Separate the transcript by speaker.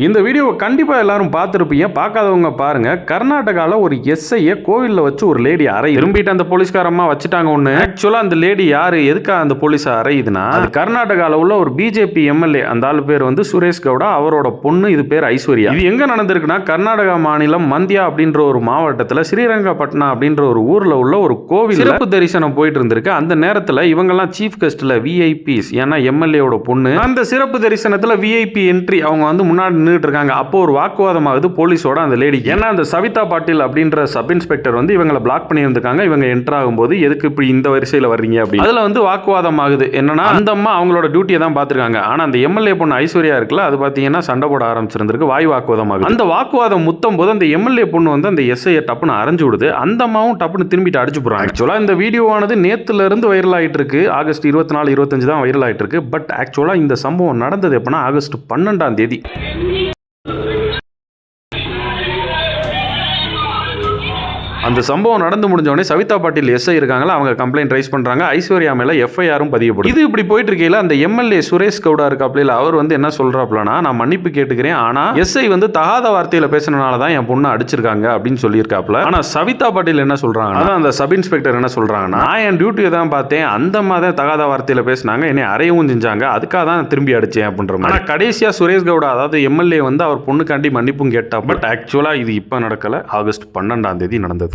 Speaker 1: இந்த வீடியோவை கண்டிப்பாக எல்லாரும் பார்த்துருப்பீங்க. பார்க்காதவங்க பாருங்க. கர்நாடகாவில் ஒரு எஸ்ஐயை கோவிலில் வச்சு ஒரு லேடி அறை திரும்பிட்டு அந்த போலீஸ்காரம்மா வச்சுட்டாங்க ஒன்று. ஆக்சுவலாக அந்த லேடி யாரு, எதுக்காக அந்த போலீஸ் அறையுதுன்னா, அது கர்நாடகாவில் உள்ள ஒரு பிஜேபி எம்எல்ஏ, அந்த ஆள் பேர் வந்து சுரேஷ் கவுடா, அவரோட பொண்ணு, இது பேர் ஐஸ்வர்யா. இது எங்க நடந்திருக்குன்னா, கர்நாடகா மாநிலம் மந்தியா அப்படின்ற ஒரு மாவட்டத்தில் ஸ்ரீரங்கப்பட்டினம் அப்படின்ற ஒரு ஊரில் உள்ள ஒரு கோவில் சிறப்பு தரிசனம் போயிட்டு இருந்திருக்கு. அந்த நேரத்தில் இவங்கெல்லாம் சீஃப் கெஸ்ட்ல விஐபிஸ், ஏன்னா எம்எல்ஏவோட பொண்ணு. அந்த சிறப்பு தரிசனத்தில் விஐபி என்ட்ரி அவங்க வந்து முன்னாடி நின்றுட்டு இருக்காங்க. அப்போ ஒரு வாக்குவாதம் ஆகுது போலீஸோட அந்த லேடி. ஏன்னா அந்த சவிதா பாட்டில் அப்படின்ற சப் இன்ஸ்பெக்டர் வந்து இவங்களை பிளாக் பண்ணியிருந்திருக்காங்க. இவங்க என்டர் ஆகும்போது எதுக்கு இப்படி இந்த வரிசையில் வர்றீங்க அப்படி, அதுல வந்து வாக்குவாதம் ஆகுது. என்னன்னா அந்த அம்மா அவங்களோட டியூட்டியை தான் பார்த்துருக்காங்க. ஆனா அந்த எம்எல்ஏ பொண்ணு ஐஸ்வர்யா இருக்குல்ல, அது பார்த்தீங்கன்னா சண்டை போட ஆரம்பிச்சிருந்திருக்கு. வாய் வாக்குவாதம் ஆகுது. அந்த வாக்குவாதம் முத்தும் போது அந்த எம்எல்ஏ பொண்ணு வந்து அந்த எஸ்ஐயை டப்புன்னு அரைஞ்சு விடுது. அந்த அம்மாவும் டப்புன்னு திரும்பிட்டு அடிச்சு போறாங்க. ஆக்சுவலா இந்த வீடியோவானது நேத்துல இருந்து வைரல் ஆயிட்டு இருக்கு. ஆகஸ்ட் 24, 25 தான் வைரல் ஆயிட்டு இருக்கு. பட் ஆக்சுவலா இந்த சம்பவம் நடந்தது எப்படின்னா ஆகஸ்ட் 12ஆம் தேதி. அந்த சம்பவம் நடந்து முடிஞ்சவொடனே சவிதா பாட்டில் எஸ்ஐ இருக்காங்களா, அவங்க கம்ப்ளைண்ட் ரைஸ் பண்றாங்க. ஐஸ்வர்யா மேல எஃப்ஐஆரும் பதியப்படும். இது இப்படி போயிட்டு இருக்கையில அந்த எம்எல்ஏ சுரேஷ் கவுடா இருக்காப்ல, அவர் வந்து என்ன சொல்றாப்லனா, நான் மன்னிப்பு கேட்டுக்கிறேன், ஆனா எஸ்ஐ வந்து தகாத வார்த்தையில பேசினனால தான் என் பொண்ணை அடிச்சிருக்காங்க அப்படின்னு சொல்லியிருக்காப்ல. ஆனா சவிதா பாட்டில் என்ன சொல்றாங்க, அதான் அந்த சப் இன்ஸ்பெக்டர் என்ன சொல்றாங்கன்னா, நான் என் டியூட்டியை தான் பார்த்தேன், அந்த மாதிரி தகாத வார்த்தையில பேசினாங்க, என்னை அறையவும் செஞ்சாங்க, அதுக்காக தான் திரும்பி அடிச்சேன் அப்படின்ற மாதிரி. ஆனா கடைசியா சுரேஷ் கவுடா, அதாவது எம்எல்ஏ வந்து அவர் பொண்ணுக்காண்டி மன்னிப்பும் கேட்டா. பட் ஆக்சுவலா இது இப்ப நடக்கல, ஆகஸ்ட் 12ஆம் தேதி நடந்தது.